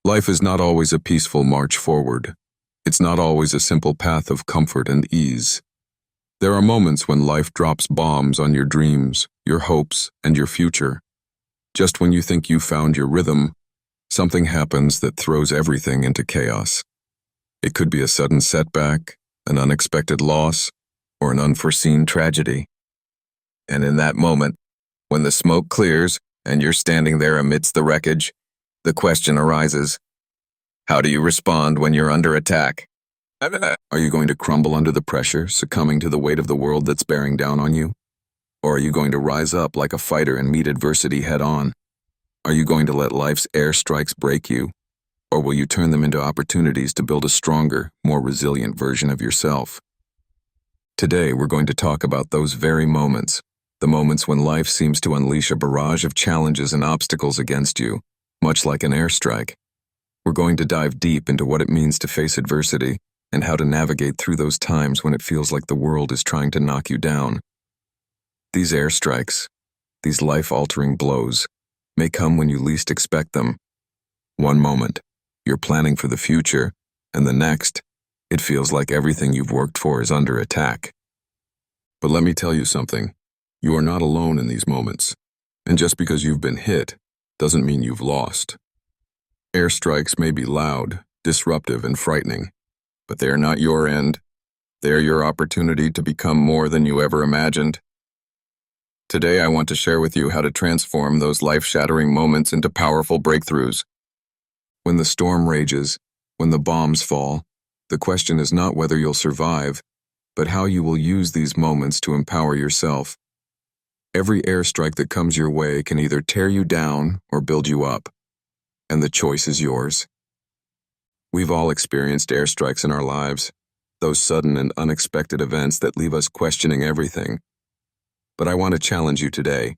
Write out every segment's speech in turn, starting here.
Life is not always a peaceful march forward. It's not always a simple path of comfort and ease. There are moments when life drops bombs on your dreams, your hopes, and your future. Just when you think you found your rhythm, something happens that throws everything into chaos. It could be a sudden setback, an unexpected loss, or an unforeseen tragedy. And in that moment, when the smoke clears and you're standing there amidst the wreckage, the question arises, how do you respond when you're under attack? Are you going to crumble under the pressure, succumbing to the weight of the world that's bearing down on you? Or are you going to rise up like a fighter and meet adversity head on? Are you going to let life's airstrikes break you? Or will you turn them into opportunities to build a stronger, more resilient version of yourself? Today, we're going to talk about those very moments, the moments when life seems to unleash a barrage of challenges and obstacles against you, much like an airstrike. We're going to dive deep into what it means to face adversity and how to navigate through those times when it feels like the world is trying to knock you down. These airstrikes, these life-altering blows, may come when you least expect them. One moment, you're planning for the future, and the next, it feels like everything you've worked for is under attack. But let me tell you something. You are not alone in these moments. And just because you've been hit doesn't mean you've lost. Airstrikes may be loud, disruptive, and frightening, but they are not your end. They are your opportunity to become more than you ever imagined. Today, I want to share with you how to transform those life-shattering moments into powerful breakthroughs. When the storm rages, when the bombs fall, the question is not whether you'll survive, but how you will use these moments to empower yourself. Every airstrike that comes your way can either tear you down or build you up, and the choice is yours. We've all experienced airstrikes in our lives, those sudden and unexpected events that leave us questioning everything. But I want to challenge you today.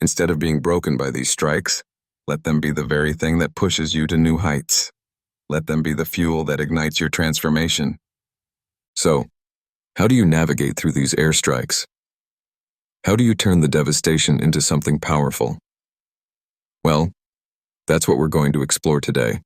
Instead of being broken by these strikes, let them be the very thing that pushes you to new heights. Let them be the fuel that ignites your transformation. So, how do you navigate through these airstrikes? How do you turn the devastation into something powerful? Well, that's what we're going to explore today.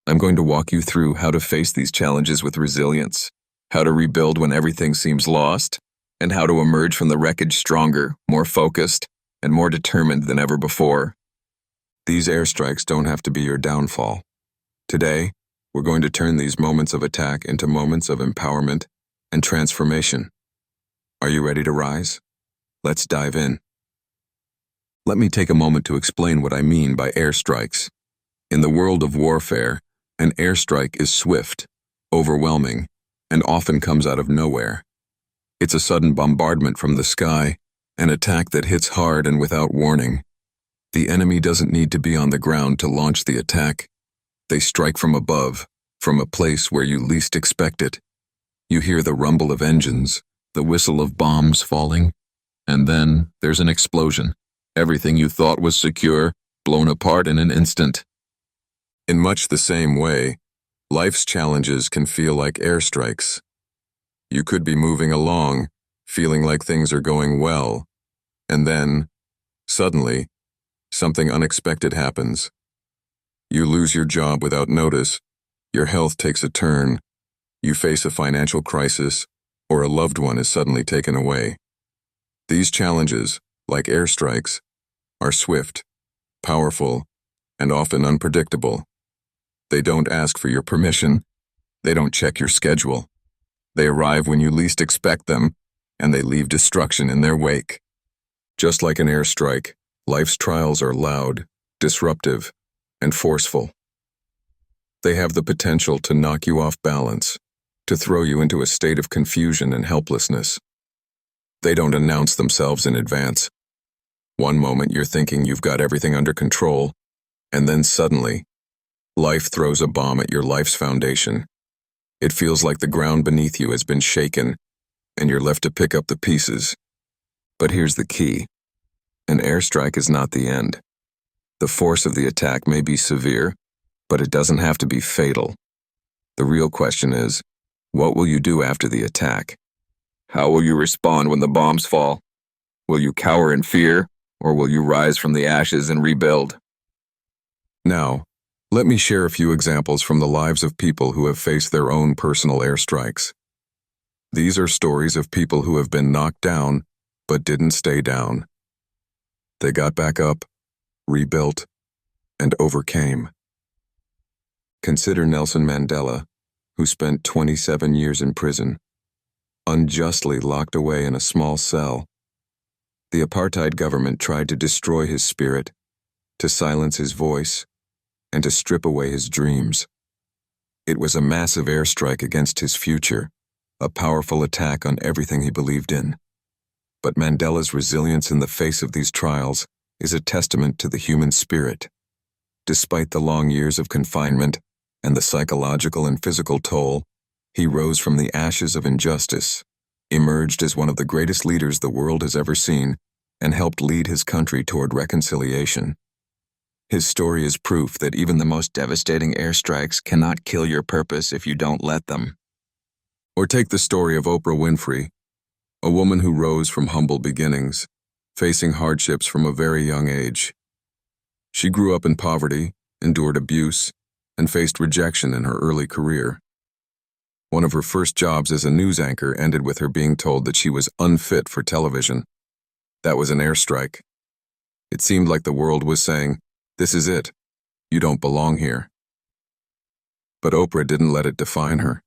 I'm going to walk you through how to face these challenges with resilience, how to rebuild when everything seems lost, and how to emerge from the wreckage stronger, more focused, and more determined than ever before. These airstrikes don't have to be your downfall. Today, we're going to turn these moments of attack into moments of empowerment and transformation. Are you ready to rise? Let's dive in. Let me take a moment to explain what I mean by airstrikes. In the world of warfare, an airstrike is swift, overwhelming, and often comes out of nowhere. It's a sudden bombardment from the sky, an attack that hits hard and without warning. The enemy doesn't need to be on the ground to launch the attack. They strike from above, from a place where you least expect it. You hear the rumble of engines, the whistle of bombs falling, and then there's an explosion. Everything you thought was secure, blown apart in an instant. In much the same way, life's challenges can feel like airstrikes. You could be moving along, feeling like things are going well, and then, suddenly, something unexpected happens. You lose your job without notice, your health takes a turn, you face a financial crisis, or a loved one is suddenly taken away. These challenges, like airstrikes, are swift, powerful, and often unpredictable. They don't ask for your permission. They don't check your schedule. They arrive when you least expect them, and they leave destruction in their wake. Just like an airstrike, life's trials are loud, disruptive, and forceful. They have the potential to knock you off balance, to throw you into a state of confusion and helplessness. They don't announce themselves in advance. One moment you're thinking you've got everything under control, and then suddenly, life throws a bomb at your life's foundation. It feels like the ground beneath you has been shaken, and you're left to pick up the pieces. But here's the key. An airstrike is not the end. The force of the attack may be severe, but it doesn't have to be fatal. The real question is, what will you do after the attack? How will you respond when the bombs fall? Will you cower in fear, or will you rise from the ashes and rebuild? Now, Let me share a few examples from the lives of people who have faced their own personal airstrikes. These are stories of people who have been knocked down, but didn't stay down. They got back up, rebuilt, and overcame. Consider Nelson Mandela, who spent 27 years in prison, unjustly locked away in a small cell. The apartheid government tried to destroy his spirit, to silence his voice, and to strip away his dreams. It was a massive airstrike against his future, a powerful attack on everything he believed in. But Mandela's resilience in the face of these trials is a testament to the human spirit. Despite the long years of confinement and the psychological and physical toll, he rose from the ashes of injustice, emerged as one of the greatest leaders the world has ever seen, and helped lead his country toward reconciliation. His story is proof that even the most devastating airstrikes cannot kill your purpose if you don't let them. Or take the story of Oprah Winfrey, a woman who rose from humble beginnings, facing hardships from a very young age. She grew up in poverty, endured abuse, and faced rejection in her early career. One of her first jobs as a news anchor ended with her being told that she was unfit for television. That was an airstrike. It seemed like the world was saying, "This is it. You don't belong here." But Oprah didn't let it define her.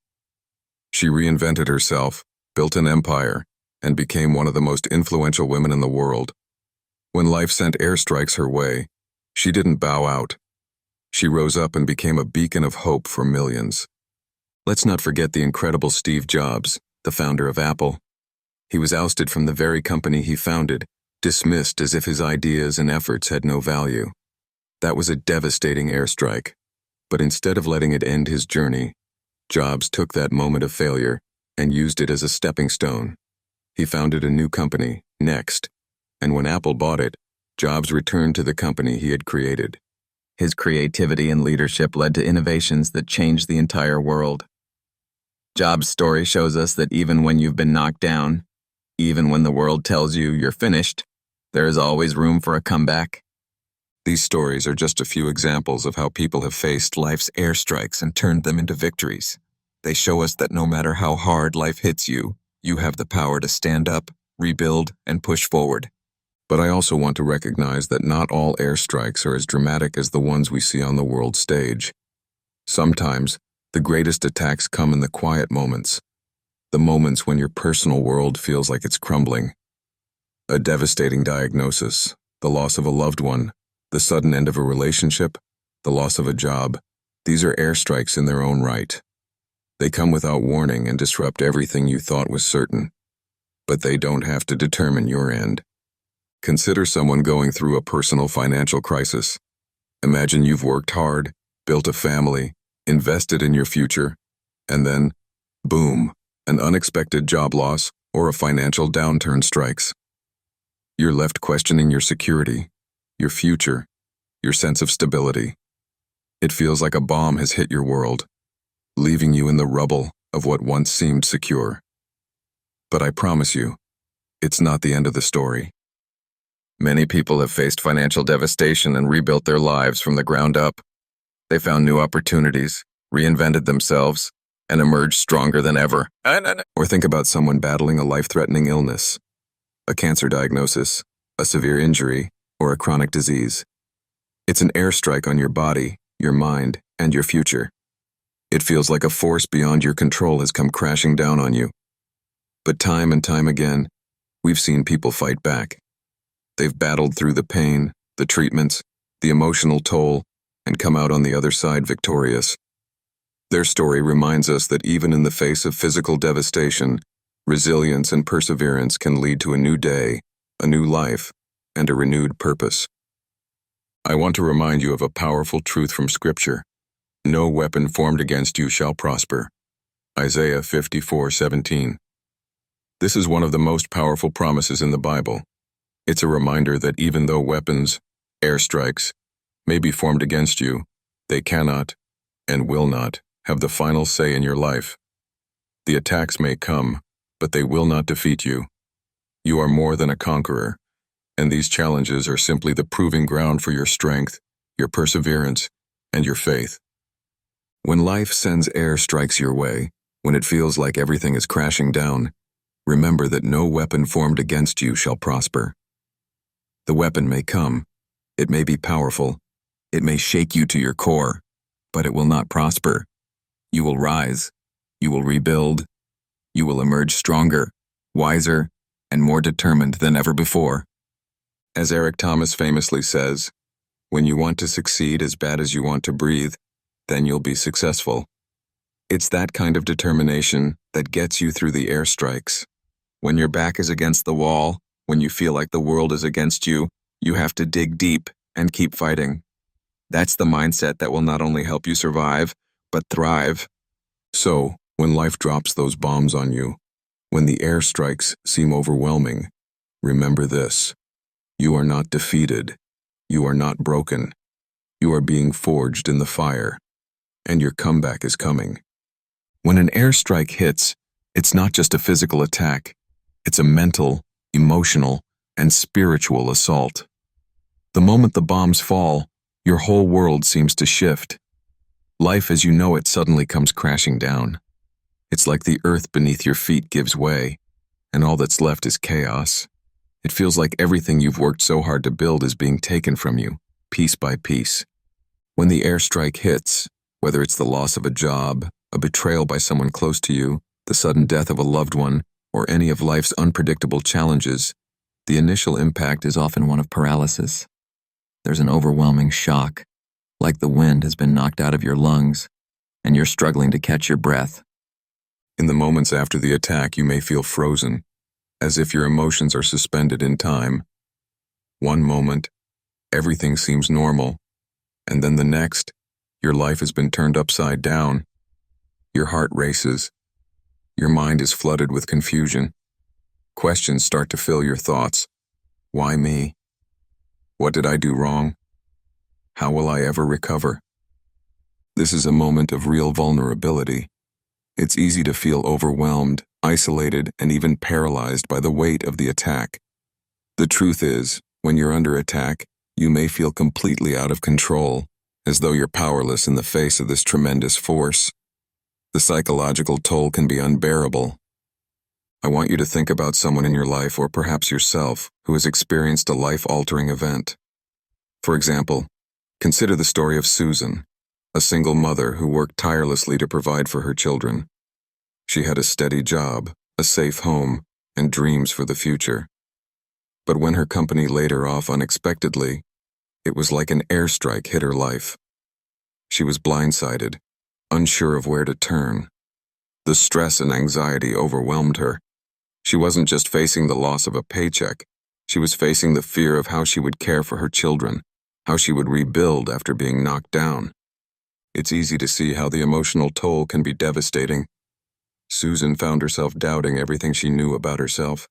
She reinvented herself, built an empire, and became one of the most influential women in the world. When life sent airstrikes her way, she didn't bow out. She rose up and became a beacon of hope for millions. Let's not forget the incredible Steve Jobs, the founder of Apple. He was ousted from the very company he founded, dismissed as if his ideas and efforts had no value. That was a devastating airstrike. But instead of letting it end his journey, Jobs took that moment of failure and used it as a stepping stone. He founded a new company, Next, and when Apple bought it, Jobs returned to the company he had created. His creativity and leadership led to innovations that changed the entire world. Jobs' story shows us that even when you've been knocked down, even when the world tells you you're finished, there is always room for a comeback. These stories are just a few examples of how people have faced life's airstrikes and turned them into victories. They show us that no matter how hard life hits you, you have the power to stand up, rebuild, and push forward. But I also want to recognize that not all airstrikes are as dramatic as the ones we see on the world stage. Sometimes, the greatest attacks come in the quiet moments, the moments when your personal world feels like it's crumbling. A devastating diagnosis, the loss of a loved one, the sudden end of a relationship, the loss of a job. These are airstrikes in their own right. They come without warning and disrupt everything you thought was certain. But they don't have to determine your end. Consider someone going through a personal financial crisis. Imagine you've worked hard, built a family, invested in your future, and then, boom, an unexpected job loss or a financial downturn strikes. You're left questioning your security, your future, your sense of stability. It feels like a bomb has hit your world, leaving you in the rubble of what once seemed secure. But I promise you, it's not the end of the story. Many people have faced financial devastation and rebuilt their lives from the ground up. They found new opportunities, reinvented themselves, and emerged stronger than ever. Or think about someone battling a life-threatening illness, a cancer diagnosis, a severe injury, or a chronic disease. It's an airstrike on your body, your mind, and your future. It feels like a force beyond your control has come crashing down on you. But time and time again, we've seen people fight back. They've battled through the pain, the treatments, the emotional toll, and come out on the other side victorious. Their story reminds us that even in the face of physical devastation, resilience and perseverance can lead to a new day, a new life, and a renewed purpose. I want to remind you of a powerful truth from Scripture. No weapon formed against you shall prosper. Isaiah 54:17. This is one of the most powerful promises in the Bible. It's a reminder that even though weapons, airstrikes, may be formed against you, they cannot, and will not, have the final say in your life. The attacks may come, but they will not defeat you. You are more than a conqueror, and these challenges are simply the proving ground for your strength, your perseverance, and your faith. When life sends air strikes your way, when it feels like everything is crashing down, remember that no weapon formed against you shall prosper. The weapon may come, it may be powerful, it may shake you to your core, but it will not prosper. You will rise, you will rebuild, you will emerge stronger, wiser, and more determined than ever before. As Eric Thomas famously says, when you want to succeed as bad as you want to breathe, then you'll be successful. It's that kind of determination that gets you through the airstrikes. When your back is against the wall, when you feel like the world is against you, you have to dig deep and keep fighting. That's the mindset that will not only help you survive, but thrive. So, when life drops those bombs on you, when the airstrikes seem overwhelming, remember this. You are not defeated. You are not broken. You are being forged in the fire, and your comeback is coming. When an airstrike hits, it's not just a physical attack. It's a mental, emotional, and spiritual assault. The moment the bombs fall, your whole world seems to shift. Life as you know it suddenly comes crashing down. It's like the earth beneath your feet gives way, and all that's left is chaos. It feels like everything you've worked so hard to build is being taken from you, piece by piece. When the airstrike hits, whether it's the loss of a job, a betrayal by someone close to you, the sudden death of a loved one, or any of life's unpredictable challenges, the initial impact is often one of paralysis. There's an overwhelming shock, like the wind has been knocked out of your lungs, and you're struggling to catch your breath. In the moments after the attack, you may feel frozen, as if your emotions are suspended in time. One moment, everything seems normal, and then the next, your life has been turned upside down. Your heart races. Your mind is flooded with confusion. Questions start to fill your thoughts. Why me? What did I do wrong? How will I ever recover? This is a moment of real vulnerability. It's easy to feel overwhelmed, isolated, and even paralyzed by the weight of the attack. The truth is, when you're under attack, you may feel completely out of control, as though you're powerless in the face of this tremendous force. The psychological toll can be unbearable. I want you to think about someone in your life, or perhaps yourself, who has experienced a life-altering event. For example, consider the story of Susan, a single mother who worked tirelessly to provide for her children. She had a steady job, a safe home, and dreams for the future. But when her company laid her off unexpectedly, it was like an airstrike hit her life. She was blindsided, unsure of where to turn. The stress and anxiety overwhelmed her. She wasn't just facing the loss of a paycheck, she was facing the fear of how she would care for her children, how she would rebuild after being knocked down. It's easy to see how the emotional toll can be devastating. Susan found herself doubting everything she knew about herself.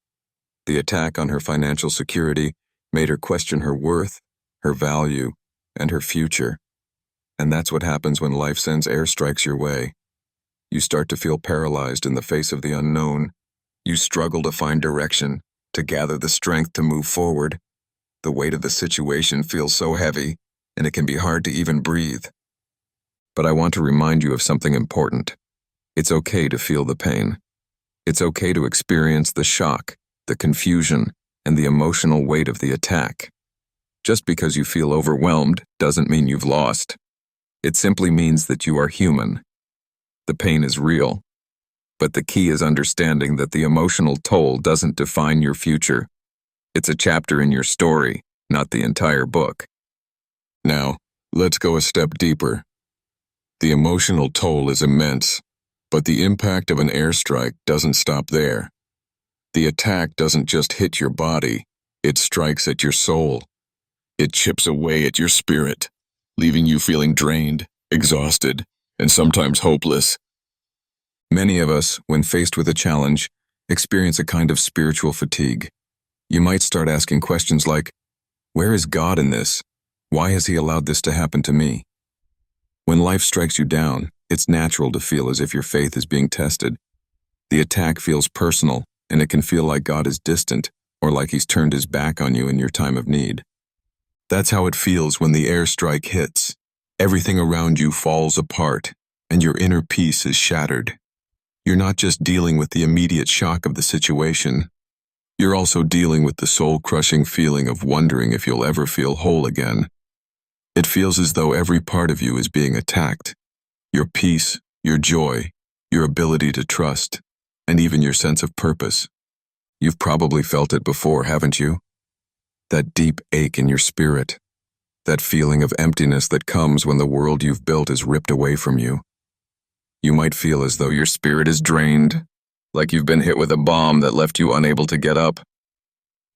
The attack on her financial security made her question her worth, her value, and her future. And that's what happens when life sends airstrikes your way. You start to feel paralyzed in the face of the unknown. You struggle to find direction, to gather the strength to move forward. The weight of the situation feels so heavy, and it can be hard to even breathe. But I want to remind you of something important. It's okay to feel the pain. It's okay to experience the shock, the confusion, and the emotional weight of the attack. Just because you feel overwhelmed doesn't mean you've lost. It simply means that you are human. The pain is real. But the key is understanding that the emotional toll doesn't define your future. It's a chapter in your story, not the entire book. Now, let's go a step deeper. The emotional toll is immense, but the impact of an airstrike doesn't stop there. The attack doesn't just hit your body, it strikes at your soul. It chips away at your spirit, leaving you feeling drained, exhausted, and sometimes hopeless. Many of us, when faced with a challenge, experience a kind of spiritual fatigue. You might start asking questions like, where is God in this? Why has He allowed this to happen to me? When life strikes you down, it's natural to feel as if your faith is being tested. The attack feels personal, and it can feel like God is distant, or like He's turned His back on you in your time of need. That's how it feels when the airstrike hits. Everything around you falls apart, and your inner peace is shattered. You're not just dealing with the immediate shock of the situation, you're also dealing with the soul-crushing feeling of wondering if you'll ever feel whole again. It feels as though every part of you is being attacked. Your peace, your joy, your ability to trust, and even your sense of purpose. You've probably felt it before, haven't you? That deep ache in your spirit. That feeling of emptiness that comes when the world you've built is ripped away from you. You might feel as though your spirit is drained, like you've been hit with a bomb that left you unable to get up.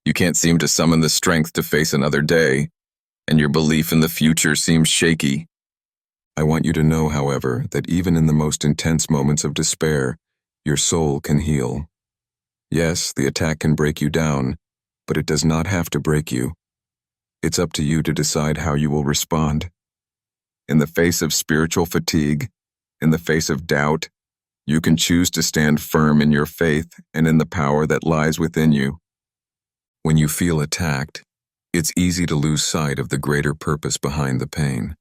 You can't seem to summon the strength to face another day, and your belief in the future seems shaky. I want you to know, however, that even in the most intense moments of despair, your soul can heal. Yes, the attack can break you down, but it does not have to break you. It's up to you to decide how you will respond. In the face of spiritual fatigue, in the face of doubt, you can choose to stand firm in your faith and in the power that lies within you. When you feel attacked, it's easy to lose sight of the greater purpose behind the pain.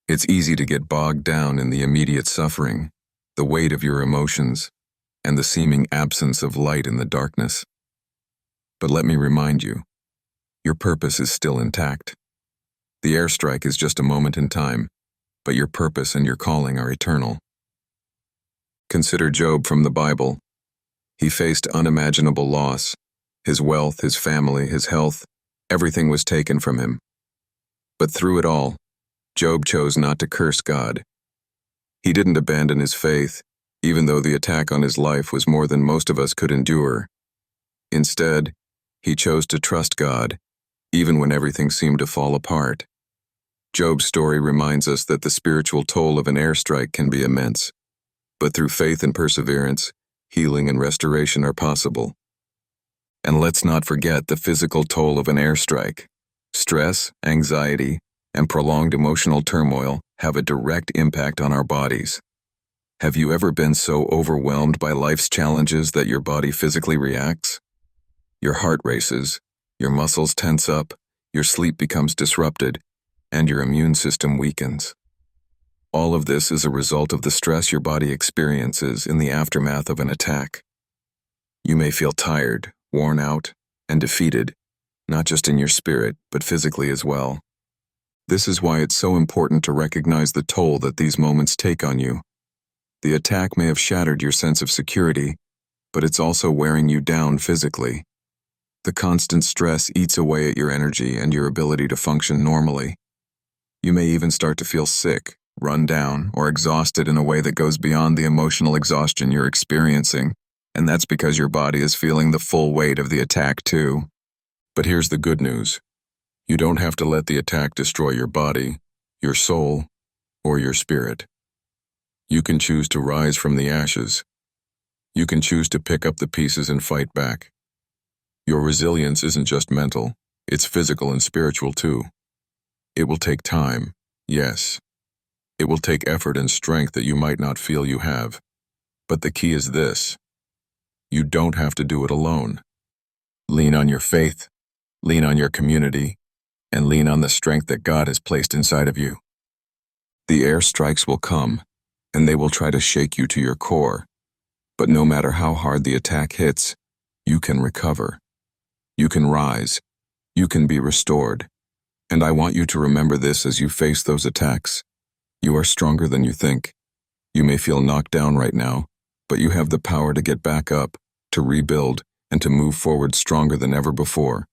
It's easy to get bogged down in the immediate suffering, the weight of your emotions, and the seeming absence of light in the darkness. But let me remind you, your purpose is still intact. The airstrike is just a moment in time, but your purpose and your calling are eternal. Consider Job from the Bible. He faced unimaginable loss. His wealth, his family, his health, everything was taken from him. But through it all, Job chose not to curse God. He didn't abandon his faith, even though the attack on his life was more than most of us could endure. Instead, he chose to trust God, even when everything seemed to fall apart. Job's story reminds us that the spiritual toll of an airstrike can be immense, but through faith and perseverance, healing and restoration are possible. And let's not forget the physical toll of an airstrike. Stress, anxiety, and prolonged emotional turmoil have a direct impact on our bodies. Have you ever been so overwhelmed by life's challenges that your body physically reacts? Your heart races, your muscles tense up, your sleep becomes disrupted, and your immune system weakens. All of this is a result of the stress your body experiences in the aftermath of an attack. You may feel tired, worn out, and defeated, not just in your spirit, but physically as well. This is why it's so important to recognize the toll that these moments take on you. The attack may have shattered your sense of security, but it's also wearing you down physically. The constant stress eats away at your energy and your ability to function normally. You may even start to feel sick, run down, or exhausted in a way that goes beyond the emotional exhaustion you're experiencing, and that's because your body is feeling the full weight of the attack too. But here's the good news. You don't have to let the attack destroy your body, your soul, or your spirit. You can choose to rise from the ashes. You can choose to pick up the pieces and fight back. Your resilience isn't just mental, it's physical and spiritual too. It will take time, yes. It will take effort and strength that you might not feel you have. But the key is this. You don't have to do it alone. Lean on your faith, lean on your community, and lean on the strength that God has placed inside of you. The airstrikes will come, and they will try to shake you to your core. But no matter how hard the attack hits, you can recover. You can rise. You can be restored. And I want you to remember this as you face those attacks. You are stronger than you think. You may feel knocked down right now, but you have the power to get back up, to rebuild, and to move forward stronger than ever before.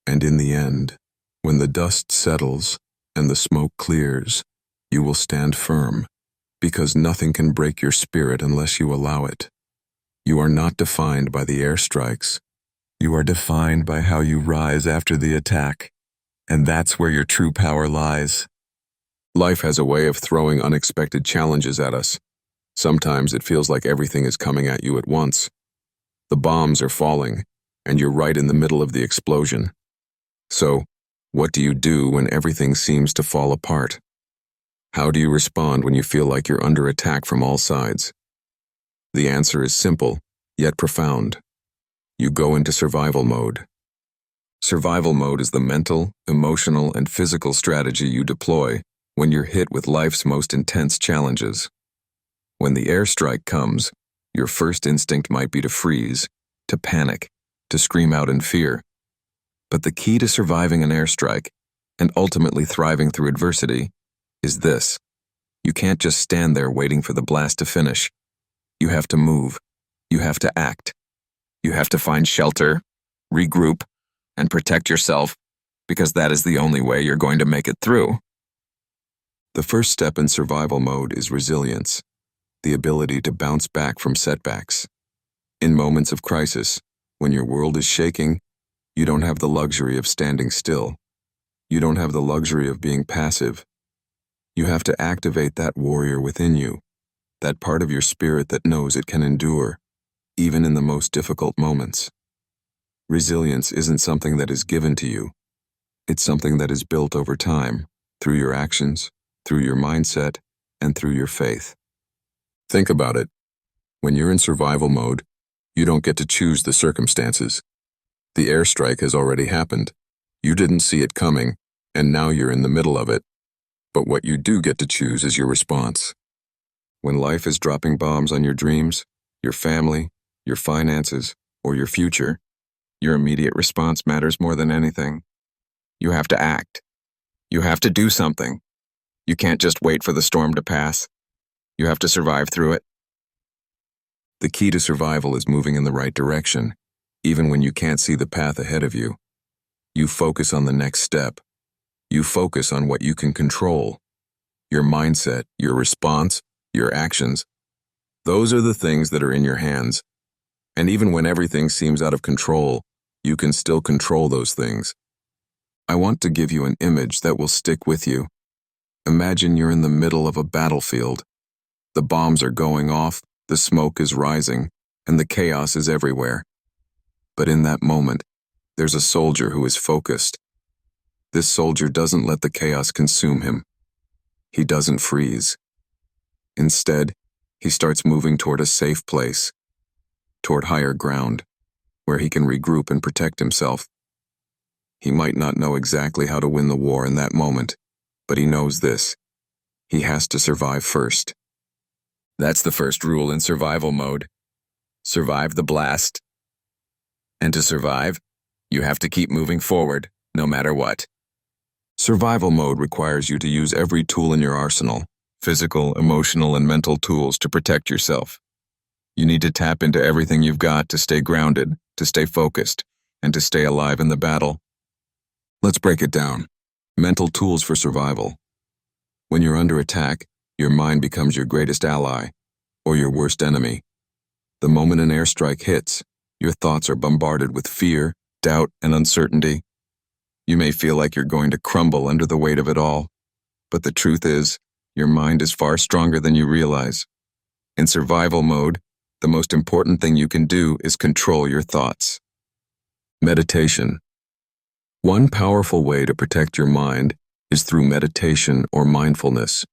And in the end, when the dust settles and the smoke clears, you will stand firm, because nothing can break your spirit unless you allow it. You are not defined by the airstrikes. You are defined by how you rise after the attack. And that's where your true power lies. Life has a way of throwing unexpected challenges at us. Sometimes it feels like everything is coming at you at once. The bombs are falling, and you're right in the middle of the explosion. So, what do you do when everything seems to fall apart? How do you respond when you feel like you're under attack from all sides? The answer is simple, yet profound. You go into survival mode. Survival mode is the mental, emotional, and physical strategy you deploy when you're hit with life's most intense challenges. When the airstrike comes, your first instinct might be to freeze, to panic, to scream out in fear. But the key to surviving an airstrike, and ultimately thriving through adversity, is this. You can't just stand there waiting for the blast to finish. You have to move. You have to act. You have to find shelter, regroup, and protect yourself, because that is the only way you're going to make it through. The first step in survival mode is resilience, the ability to bounce back from setbacks. In moments of crisis, when your world is shaking, you don't have the luxury of standing still. You don't have the luxury of being passive. You have to activate that warrior within you, that part of your spirit that knows it can endure, even in the most difficult moments. Resilience isn't something that is given to you. It's something that is built over time, through your actions, through your mindset, and through your faith. Think about it. When you're in survival mode, you don't get to choose the circumstances. The airstrike has already happened. You didn't see it coming, and now you're in the middle of it. But what you do get to choose is your response. When life is dropping bombs on your dreams, your family, your finances, or your future, your immediate response matters more than anything. You have to act. You have to do something. You can't just wait for the storm to pass. You have to survive through it. The key to survival is moving in the right direction, even when you can't see the path ahead of you. You focus on the next step. You focus on what you can control. Your mindset, your response, your actions. Those are the things that are in your hands. And even when everything seems out of control, you can still control those things. I want to give you an image that will stick with you. Imagine you're in the middle of a battlefield. The bombs are going off, the smoke is rising, and the chaos is everywhere. But in that moment, there's a soldier who is focused. This soldier doesn't let the chaos consume him. He doesn't freeze. Instead, he starts moving toward a safe place, toward higher ground, where he can regroup and protect himself. He might not know exactly how to win the war in that moment, but he knows this. He has to survive first. That's the first rule in survival mode. Survive the blast. And to survive, you have to keep moving forward, no matter what. Survival mode requires you to use every tool in your arsenal, physical, emotional, and mental tools to protect yourself. You need to tap into everything you've got to stay grounded, to stay focused, and to stay alive in the battle. Let's break it down. Mental tools for survival. When you're under attack, your mind becomes your greatest ally, or your worst enemy. The moment an airstrike hits, your thoughts are bombarded with fear, doubt, and uncertainty. You may feel like you're going to crumble under the weight of it all, but the truth is, your mind is far stronger than you realize. In survival mode, the most important thing you can do is control your thoughts. Meditation. One powerful way to protect your mind is through meditation or mindfulness.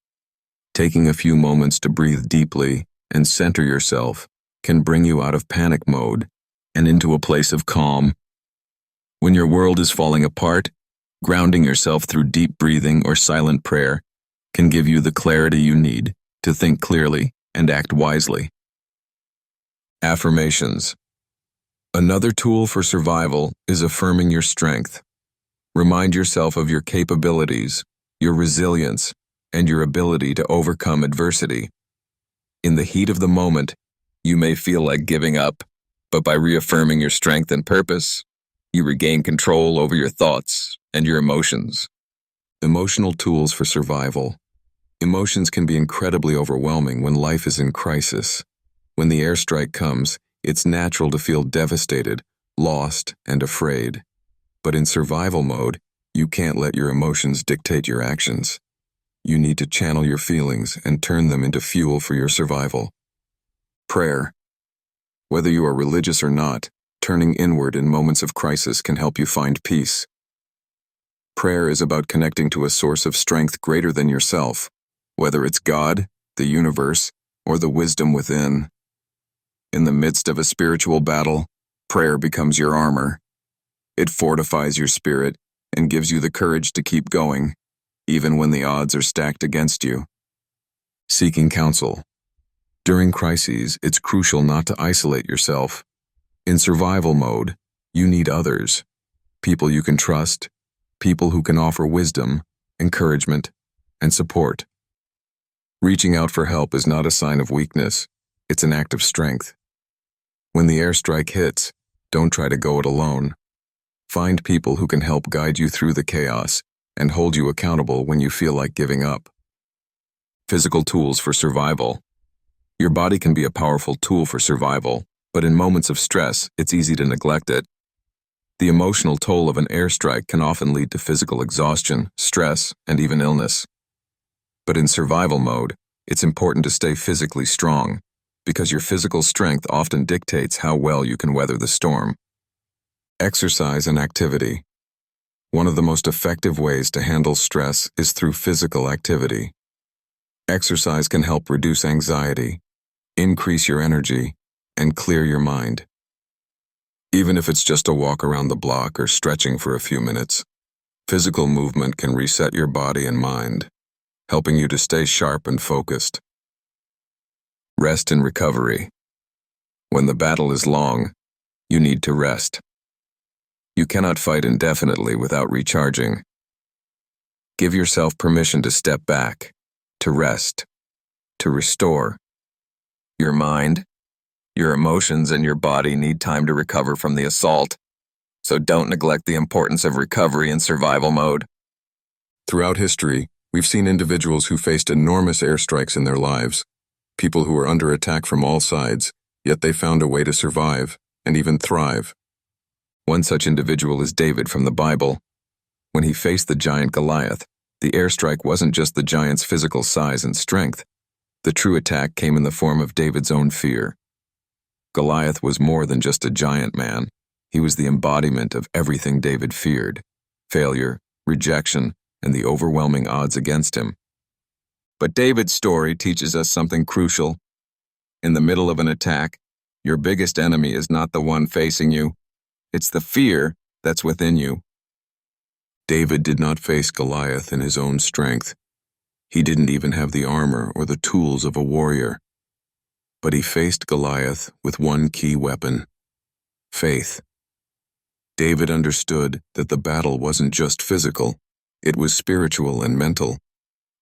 Taking a few moments to breathe deeply and center yourself can bring you out of panic mode and into a place of calm. When your world is falling apart, grounding yourself through deep breathing or silent prayer can give you the clarity you need to think clearly and act wisely. Affirmations. Another tool for survival is affirming your strength. Remind yourself of your capabilities, your resilience, and your ability to overcome adversity. In the heat of the moment, you may feel like giving up, but by reaffirming your strength and purpose, you regain control over your thoughts and your emotions. Emotional tools for survival. Emotions can be incredibly overwhelming when life is in crisis. When the airstrike comes, it's natural to feel devastated, lost, and afraid. But in survival mode, you can't let your emotions dictate your actions. You need to channel your feelings and turn them into fuel for your survival. Prayer. Whether you are religious or not, turning inward in moments of crisis can help you find peace. Prayer is about connecting to a source of strength greater than yourself, whether it's God, the universe, or the wisdom within. In the midst of a spiritual battle, prayer becomes your armor. It fortifies your spirit and gives you the courage to keep going. even when the odds are stacked against you. Seeking counsel. During crises, it's crucial not to isolate yourself. In survival mode, you need others, people you can trust, people who can offer wisdom, encouragement, and support. Reaching out for help is not a sign of weakness, it's an act of strength. When the airstrike hits, don't try to go it alone. Find people who can help guide you through the chaos and hold you accountable when you feel like giving up. Physical tools for survival. Your body can be a powerful tool for survival, but in moments of stress, it's easy to neglect it. The emotional toll of an airstrike can often lead to physical exhaustion, stress, and even illness. But in survival mode, it's important to stay physically strong, because your physical strength often dictates how well you can weather the storm. Exercise and activity. One of the most effective ways to handle stress is through physical activity. Exercise can help reduce anxiety, increase your energy, and clear your mind. Even if it's just a walk around the block or stretching for a few minutes, physical movement can reset your body and mind, helping you to stay sharp and focused. Rest and recovery. When the battle is long, you need to rest. You cannot fight indefinitely without recharging. Give yourself permission to step back, to rest, to restore. Your mind, your emotions, and your body need time to recover from the assault, so don't neglect the importance of recovery in survival mode. Throughout history, we've seen individuals who faced enormous airstrikes in their lives, people who were under attack from all sides, yet they found a way to survive and even thrive. One such individual is David from the Bible. When he faced the giant Goliath, the airstrike wasn't just the giant's physical size and strength. The true attack came in the form of David's own fear. Goliath was more than just a giant man. He was the embodiment of everything David feared: failure, rejection, and the overwhelming odds against him. But David's story teaches us something crucial. In the middle of an attack, your biggest enemy is not the one facing you. It's the fear that's within you. David did not face Goliath in his own strength. He didn't even have the armor or the tools of a warrior. But he faced Goliath with one key weapon: faith. David understood that the battle wasn't just physical, it was spiritual and mental.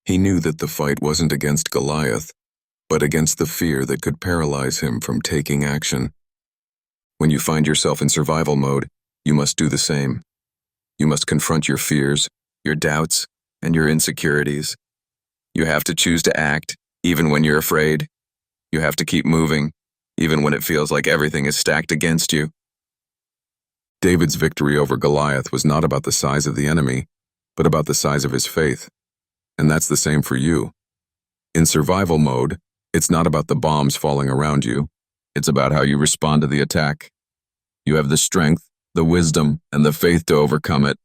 He knew that the fight wasn't against Goliath, but against the fear that could paralyze him from taking action. When you find yourself in survival mode, you must do the same. You must confront your fears, your doubts, and your insecurities. You have to choose to act, even when you're afraid. You have to keep moving, even when it feels like everything is stacked against you. David's victory over Goliath was not about the size of the enemy, but about the size of his faith. And that's the same for you. In survival mode, it's not about the bombs falling around you. It's about how you respond to the attack. You have the strength, the wisdom, and the faith to overcome it.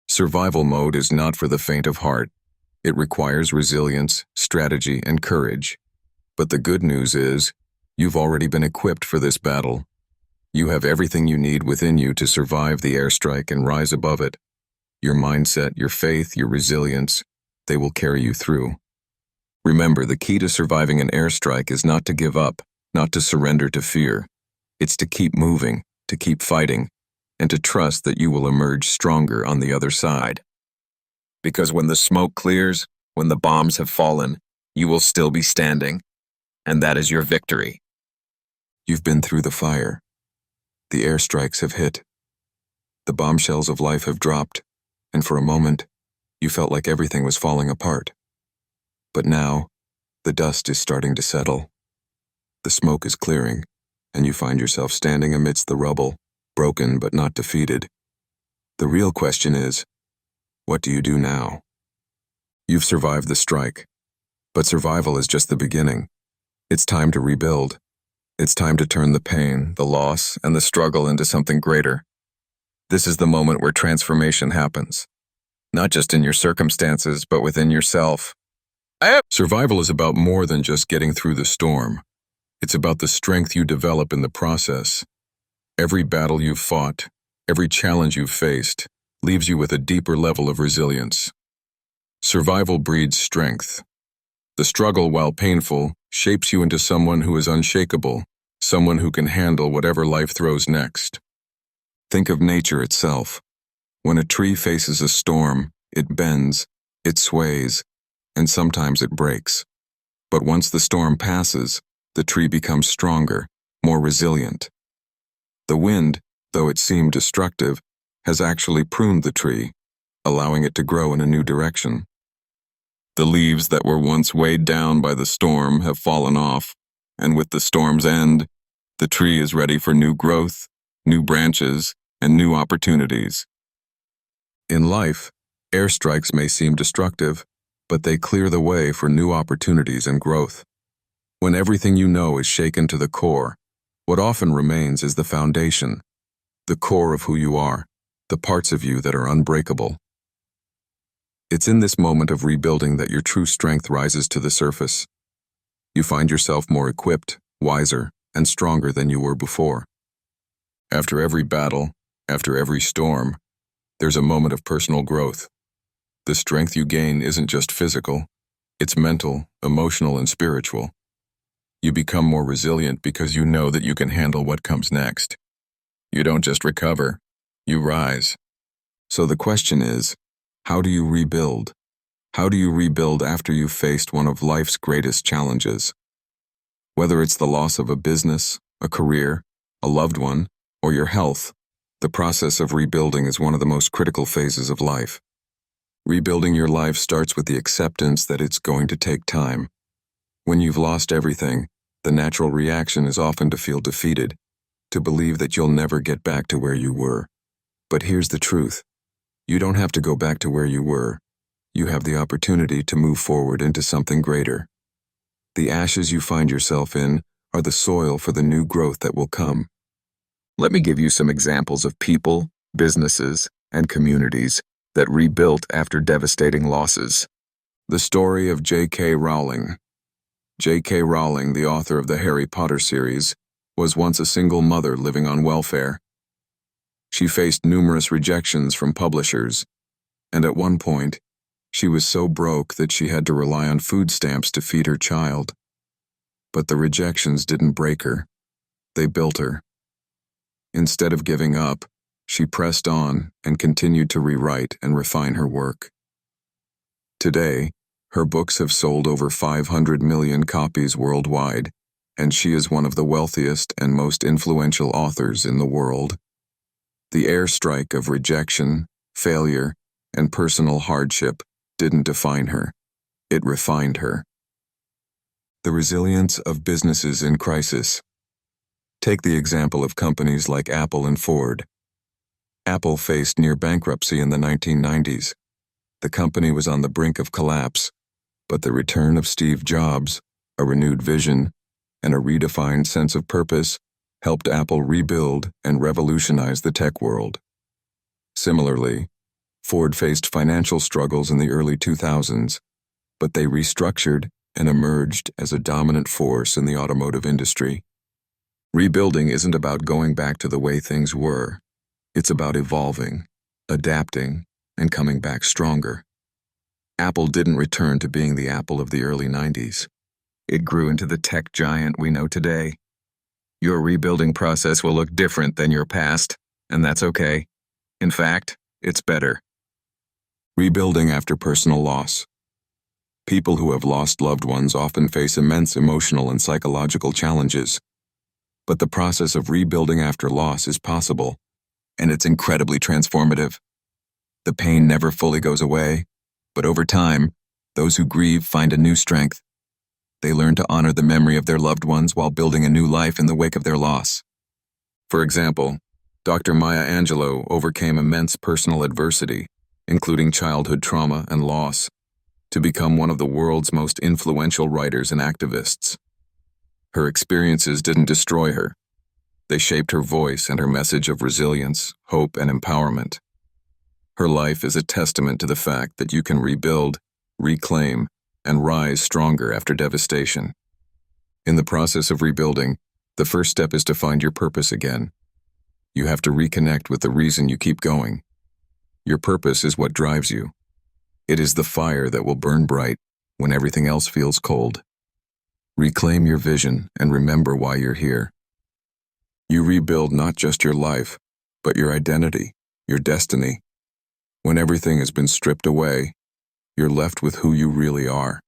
Survival mode is not for the faint of heart. It requires resilience, strategy, and courage. But the good news is, you've already been equipped for this battle. You have everything you need within you to survive the airstrike and rise above it. Your mindset, your faith, your resilience, they will carry you through. Remember, the key to surviving an airstrike is not to give up, not to surrender to fear. It's to keep moving, to keep fighting, and to trust that you will emerge stronger on the other side. Because when the smoke clears, when the bombs have fallen, you will still be standing, and that is your victory. You've been through the fire. The airstrikes have hit. The bombshells of life have dropped, and for a moment, you felt like everything was falling apart. But now, the dust is starting to settle. The smoke is clearing, and you find yourself standing amidst the rubble, broken but not defeated. The real question is, what do you do now? You've survived the strike, but survival is just the beginning. It's time to rebuild. It's time to turn the pain, the loss, and the struggle into something greater. This is the moment where transformation happens, not just in your circumstances, but within yourself. Survival is about more than just getting through the storm. It's about the strength you develop in the process. Every battle you've fought, every challenge you've faced, leaves you with a deeper level of resilience. Survival breeds strength. The struggle, while painful, shapes you into someone who is unshakable, someone who can handle whatever life throws next. Think of nature itself. When a tree faces a storm, it bends, it sways, and sometimes it breaks. But once the storm passes, the tree becomes stronger, more resilient. The wind, though it seemed destructive, has actually pruned the tree, allowing it to grow in a new direction. The leaves that were once weighed down by the storm have fallen off, and with the storm's end, the tree is ready for new growth, new branches, and new opportunities. In life, airstrikes may seem destructive, but they clear the way for new opportunities and growth. When everything you know is shaken to the core, what often remains is the foundation, the core of who you are, the parts of you that are unbreakable. It's in this moment of rebuilding that your true strength rises to the surface. You find yourself more equipped, wiser, and stronger than you were before. After every battle, after every storm, there's a moment of personal growth. The strength you gain isn't just physical, it's mental, emotional, and spiritual. You become more resilient because you know that you can handle what comes next. You don't just recover, you rise. So the question is, how do you rebuild? How do you rebuild after you've faced one of life's greatest challenges? Whether it's the loss of a business, a career, a loved one, or your health, the process of rebuilding is one of the most critical phases of life. Rebuilding your life starts with the acceptance that it's going to take time. When you've lost everything, the natural reaction is often to feel defeated, to believe that you'll never get back to where you were. But here's the truth. You don't have to go back to where you were. You have the opportunity to move forward into something greater. The ashes you find yourself in are the soil for the new growth that will come. Let me give you some examples of people, businesses, and communities that rebuilt after devastating losses. The story of J.K. Rowling. J.K. Rowling, the author of the Harry Potter series, was once a single mother living on welfare. She faced numerous rejections from publishers, and at one point, she was so broke that she had to rely on food stamps to feed her child. But the rejections didn't break her. They built her. Instead of giving up, she pressed on and continued to rewrite and refine her work. Today, her books have sold over 500 million copies worldwide, and she is one of the wealthiest and most influential authors in the world. The airstrike of rejection, failure, and personal hardship didn't define her. It refined her. The resilience of businesses in crisis. Take the example of companies like Apple and Ford. Apple faced near bankruptcy in the 1990s. The company was on the brink of collapse, but the return of Steve Jobs, a renewed vision, and a redefined sense of purpose helped Apple rebuild and revolutionize the tech world. Similarly, Ford faced financial struggles in the early 2000s, but they restructured and emerged as a dominant force in the automotive industry. Rebuilding isn't about going back to the way things were. It's about evolving, adapting, and coming back stronger. Apple didn't return to being the Apple of the early 90s. It grew into the tech giant we know today. Your rebuilding process will look different than your past, and that's okay. In fact, it's better. Rebuilding after personal loss. People who have lost loved ones often face immense emotional and psychological challenges. But the process of rebuilding after loss is possible, and it's incredibly transformative. The pain never fully goes away, but over time, those who grieve find a new strength. They learn to honor the memory of their loved ones while building a new life in the wake of their loss. For example, Dr. Maya Angelou overcame immense personal adversity, including childhood trauma and loss, to become one of the world's most influential writers and activists. Her experiences didn't destroy her. They shaped her voice and her message of resilience, hope, and empowerment. Her life is a testament to the fact that you can rebuild, reclaim, and rise stronger after devastation. In the process of rebuilding, the first step is to find your purpose again. You have to reconnect with the reason you keep going. Your purpose is what drives you. It is the fire that will burn bright when everything else feels cold. Reclaim your vision and remember why you're here. You rebuild not just your life, but your identity, your destiny. When everything has been stripped away, you're left with who you really are.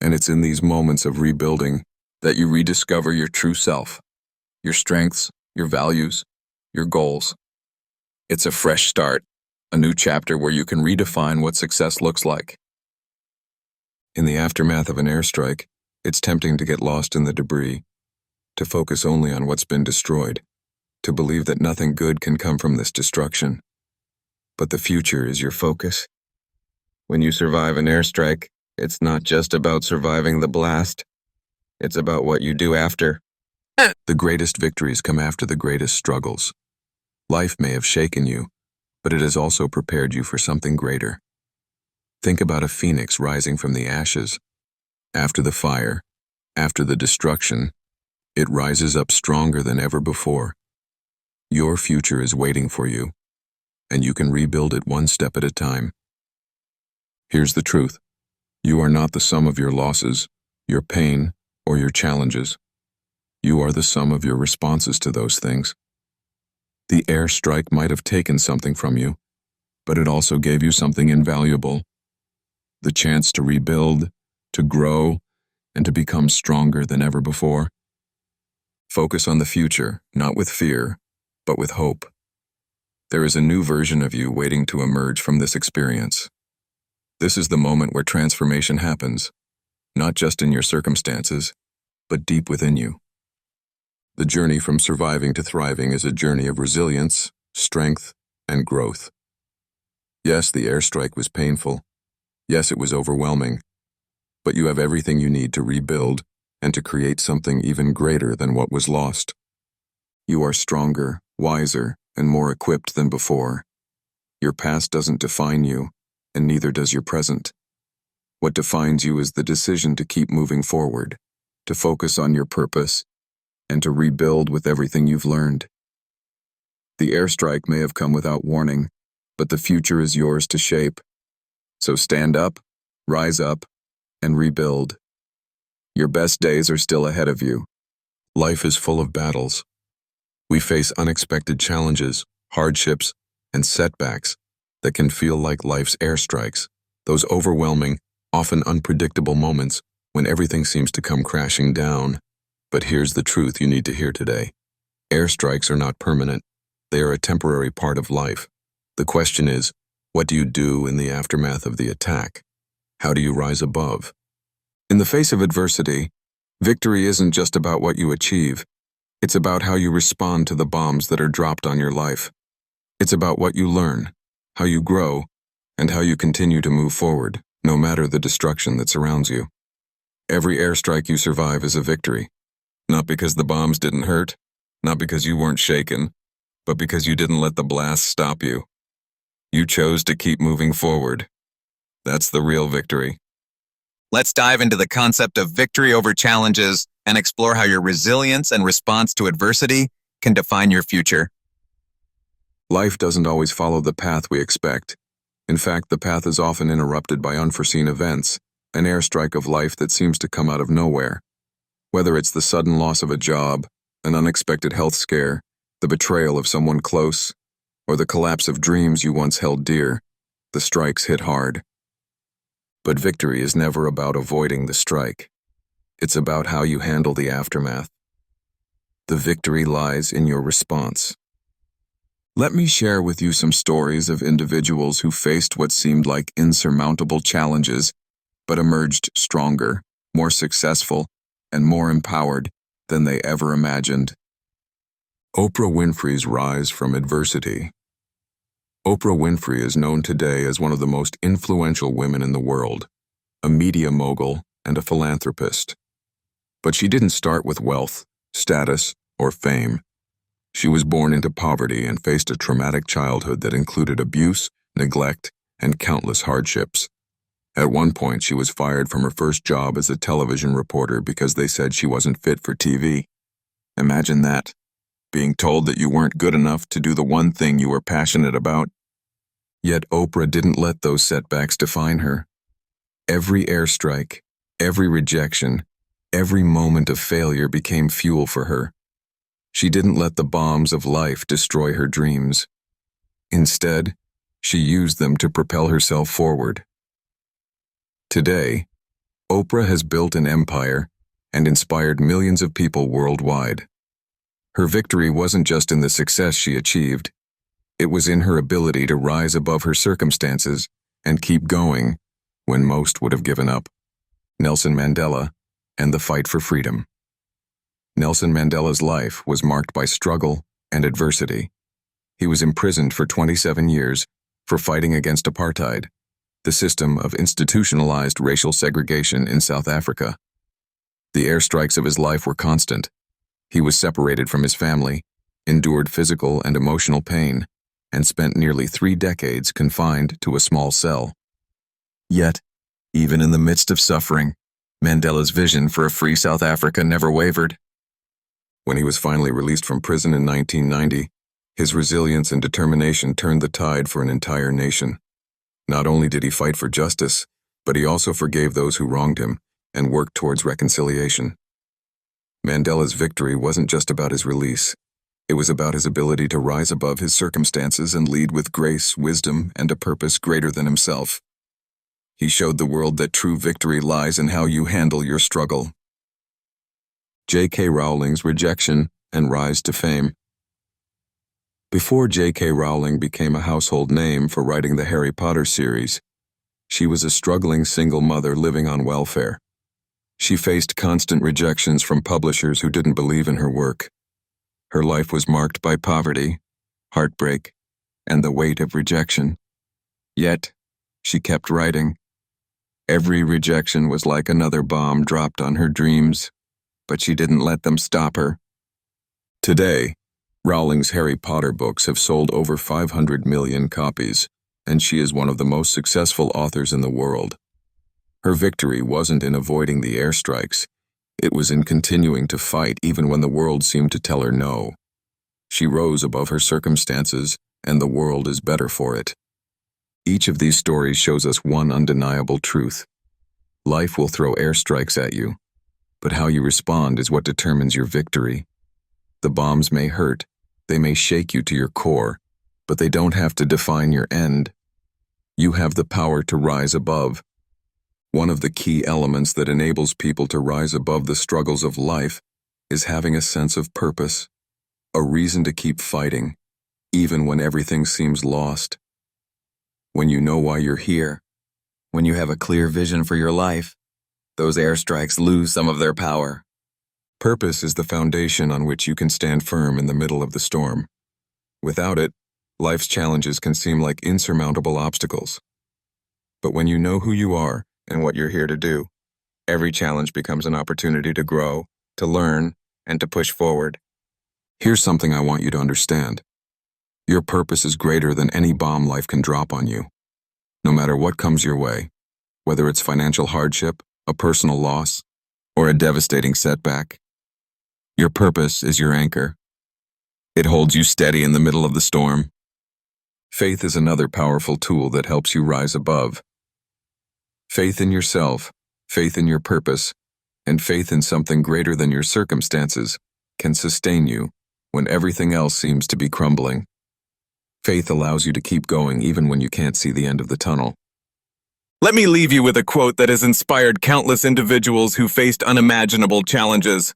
And it's in these moments of rebuilding that you rediscover your true self, your strengths, your values, your goals. It's a fresh start, a new chapter where you can redefine what success looks like. In the aftermath of an airstrike, it's tempting to get lost in the debris, to focus only on what's been destroyed, to believe that nothing good can come from this destruction. But the future is your focus. When you survive an airstrike, it's not just about surviving the blast. It's about what you do after. The greatest victories come after the greatest struggles. Life may have shaken you, but it has also prepared you for something greater. Think about a phoenix rising from the ashes. After the fire, after the destruction, it rises up stronger than ever before. Your future is waiting for you, and you can rebuild it one step at a time. Here's the truth. You are not the sum of your losses, your pain, or your challenges. You are the sum of your responses to those things. The airstrike might have taken something from you, but it also gave you something invaluable. The chance to rebuild, to grow, and to become stronger than ever before. Focus on the future, not with fear, but with hope. There is a new version of you waiting to emerge from this experience. This is the moment where transformation happens, not just in your circumstances, but deep within you. The journey from surviving to thriving is a journey of resilience, strength, and growth. Yes, the airstrike was painful. Yes, it was overwhelming. But you have everything you need to rebuild and to create something even greater than what was lost. You are stronger, wiser, and more equipped than before. Your past doesn't define you, and neither does your present. What defines you is the decision to keep moving forward, to focus on your purpose, and to rebuild with everything you've learned. The airstrike may have come without warning, but the future is yours to shape. So stand up, rise up, and rebuild. Your best days are still ahead of you. Life is full of battles. We face unexpected challenges, hardships, and setbacks that can feel like life's airstrikes, those overwhelming, often unpredictable moments when everything seems to come crashing down. But here's the truth you need to hear today. Airstrikes are not permanent. They are a temporary part of life. The question is, what do you do in the aftermath of the attack? How do you rise above? In the face of adversity, victory isn't just about what you achieve. It's about how you respond to the bombs that are dropped on your life. It's about what you learn, how you grow, and how you continue to move forward, no matter the destruction that surrounds you. Every airstrike you survive is a victory. Not because the bombs didn't hurt, not because you weren't shaken, but because you didn't let the blast stop you. You chose to keep moving forward. That's the real victory. Let's dive into the concept of victory over challenges and explore how your resilience and response to adversity can define your future. Life doesn't always follow the path we expect. In fact, the path is often interrupted by unforeseen events, an airstrike of life that seems to come out of nowhere. Whether it's the sudden loss of a job, an unexpected health scare, the betrayal of someone close, or the collapse of dreams you once held dear, the strikes hit hard. But victory is never about avoiding the strike. It's about how you handle the aftermath. The victory lies in your response. Let me share with you some stories of individuals who faced what seemed like insurmountable challenges, but emerged stronger, more successful, and more empowered than they ever imagined. Oprah Winfrey's rise from adversity. Oprah Winfrey is known today as one of the most influential women in the world, a media mogul and a philanthropist. But she didn't start with wealth, status, or fame. She was born into poverty and faced a traumatic childhood that included abuse, neglect, and countless hardships. At one point, she was fired from her first job as a television reporter because they said she wasn't fit for TV. Imagine that, being told that you weren't good enough to do the one thing you were passionate about. Yet Oprah didn't let those setbacks define her. Every airstrike, every rejection, every moment of failure became fuel for her. She didn't let the bombs of life destroy her dreams. Instead, she used them to propel herself forward. Today, Oprah has built an empire and inspired millions of people worldwide. Her victory wasn't just in the success she achieved. It was in her ability to rise above her circumstances and keep going when most would have given up. Nelson Mandela and the fight for freedom. Nelson Mandela's life was marked by struggle and adversity. He was imprisoned for 27 years for fighting against apartheid, the system of institutionalized racial segregation in South Africa. The airstrikes of his life were constant. He was separated from his family, endured physical and emotional pain, and spent nearly 3 decades confined to a small cell. Yet, even in the midst of suffering, Mandela's vision for a free South Africa never wavered. When he was finally released from prison in 1990, his resilience and determination turned the tide for an entire nation. Not only did he fight for justice, but he also forgave those who wronged him and worked towards reconciliation. Mandela's victory wasn't just about his release. It was about his ability to rise above his circumstances and lead with grace, wisdom, and a purpose greater than himself. He showed the world that true victory lies in how you handle your struggle. J.K. Rowling's rejection and rise to fame. Before J.K. Rowling became a household name for writing the Harry Potter series, she was a struggling single mother living on welfare. She faced constant rejections from publishers who didn't believe in her work. Her life was marked by poverty, heartbreak, and the weight of rejection. Yet, she kept writing. Every rejection was like another bomb dropped on her dreams, but she didn't let them stop her. Today, Rowling's Harry Potter books have sold over 500 million copies, and she is one of the most successful authors in the world. Her victory wasn't in avoiding the airstrikes. It was in continuing to fight even when the world seemed to tell her no. She rose above her circumstances, and the world is better for it. Each of these stories shows us one undeniable truth. Life will throw airstrikes at you, but how you respond is what determines your victory. The bombs may hurt, they may shake you to your core, but they don't have to define your end. You have the power to rise above. One of the key elements that enables people to rise above the struggles of life is having a sense of purpose, a reason to keep fighting, even when everything seems lost. When you know why you're here, when you have a clear vision for your life, those airstrikes lose some of their power. Purpose is the foundation on which you can stand firm in the middle of the storm. Without it, life's challenges can seem like insurmountable obstacles. But when you know who you are and what you're here to do, every challenge becomes an opportunity to grow, to learn, and to push forward. Here's something I want you to understand. Your purpose is greater than any bomb life can drop on you. No matter what comes your way, whether it's financial hardship, a personal loss, or a devastating setback, your purpose is your anchor. It holds you steady in the middle of the storm. Faith is another powerful tool that helps you rise above. Faith in yourself, faith in your purpose, and faith in something greater than your circumstances can sustain you when everything else seems to be crumbling. Faith allows you to keep going even when you can't see the end of the tunnel. Let me leave you with a quote that has inspired countless individuals who faced unimaginable challenges.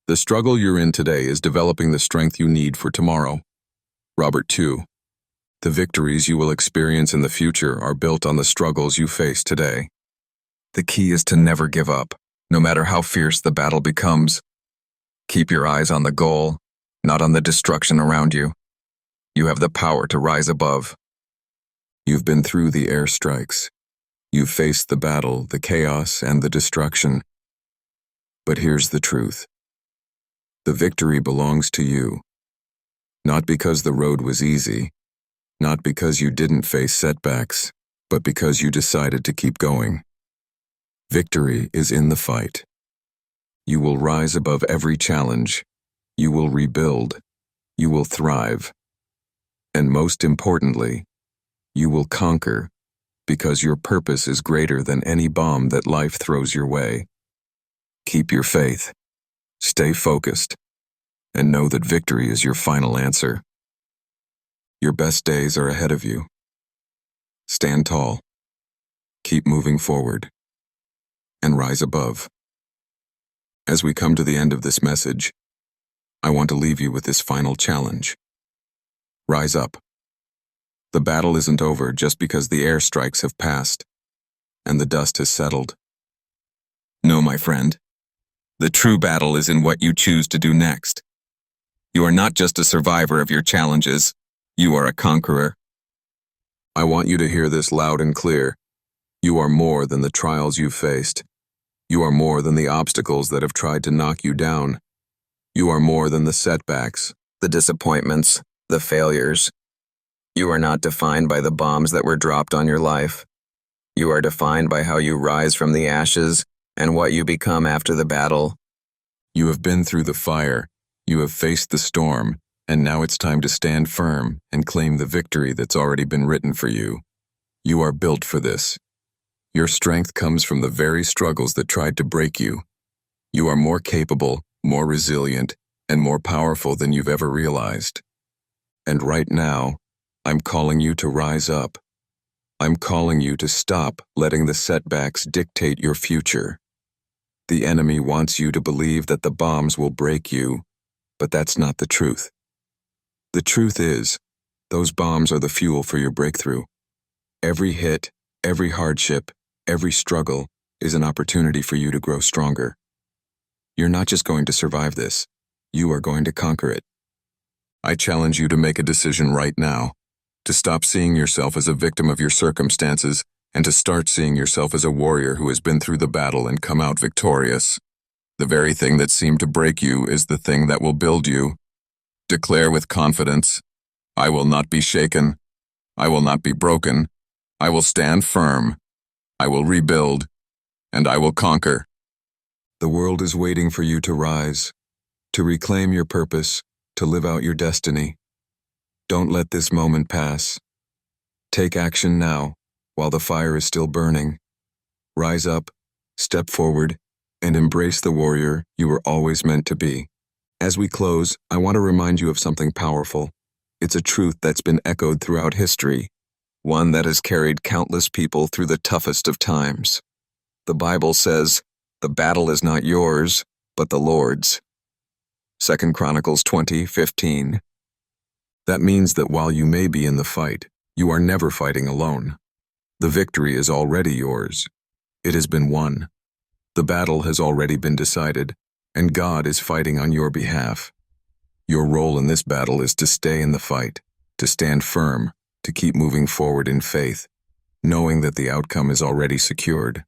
The struggle you're in today is developing the strength you need for tomorrow. Robert II. The victories you will experience in the future are built on the struggles you face today. The key is to never give up, no matter how fierce the battle becomes. Keep your eyes on the goal, not on the destruction around you. You have the power to rise above. You've been through the airstrikes. You've faced the battle, the chaos, and the destruction. But here's the truth. The victory belongs to you. Not because the road was easy, not because you didn't face setbacks, but because you decided to keep going. Victory is in the fight. You will rise above every challenge. You will rebuild. You will thrive. And most importantly, You will conquer because your purpose is greater than any bomb that life throws your way. Keep your faith, stay focused, and know that victory is your final answer. Your best days are ahead of you. Stand tall, keep moving forward, and rise above. As we come to the end of this message, I want to leave you with this final challenge. Rise up. The battle isn't over just because the airstrikes have passed and the dust has settled. No, my friend. The true battle is in what you choose to do next. You are not just a survivor of your challenges, you are a conqueror. I want you to hear this loud and clear. You are more than the trials you've faced. You are more than the obstacles that have tried to knock you down. You are more than the setbacks, the disappointments, the failures. You are not defined by the bombs that were dropped on your life. You are defined by how you rise from the ashes and what you become after the battle. You have been through the fire, you have faced the storm, and now it's time to stand firm and claim the victory that's already been written for you. You are built for this. Your strength comes from the very struggles that tried to break you. You are more capable, more resilient, and more powerful than you've ever realized. And right now, I'm calling you to rise up. I'm calling you to stop letting the setbacks dictate your future. The enemy wants you to believe that the bombs will break you, but that's not the truth. The truth is, those bombs are the fuel for your breakthrough. Every hit, every hardship, every struggle is an opportunity for you to grow stronger. You're not just going to survive this, you are going to conquer it. I challenge you to make a decision right now, to stop seeing yourself as a victim of your circumstances and to start seeing yourself as a warrior who has been through the battle and come out victorious. The very thing that seemed to break you is the thing that will build you. Declare with confidence, I will not be shaken. I will not be broken. I will stand firm. I will rebuild, and I will conquer. The world is waiting for you to rise, to reclaim your purpose, to live out your destiny. Don't let this moment pass. Take action now, while the fire is still burning. Rise up, step forward, and embrace the warrior you were always meant to be. As we close, I want to remind you of something powerful. It's a truth that's been echoed throughout history, one that has carried countless people through the toughest of times. The Bible says, "The battle is not yours, but the Lord's." 2 Chronicles 20:15. That means that while you may be in the fight, you are never fighting alone. The victory is already yours. It has been won. The battle has already been decided, and God is fighting on your behalf. Your role in this battle is to stay in the fight, to stand firm, to keep moving forward in faith, knowing that the outcome is already secured.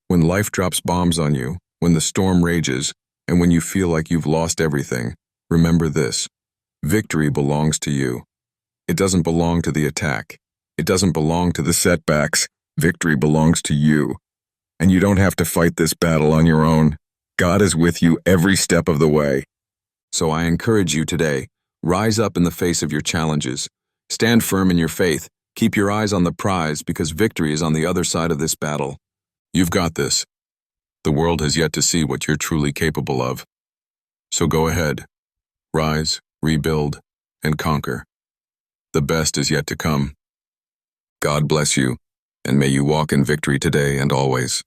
When life drops bombs on you, when the storm rages, and when you feel like you've lost everything, remember this: victory belongs to you. It doesn't belong to the attack. It doesn't belong to the setbacks. Victory belongs to you. And you don't have to fight this battle on your own. God is with you every step of the way. So I encourage you today, rise up in the face of your challenges. Stand firm in your faith. Keep your eyes on the prize because victory is on the other side of this battle. You've got this. The world has yet to see what you're truly capable of. So go ahead. Rise, rebuild, and conquer. The best is yet to come. God bless you, and may you walk in victory today and always.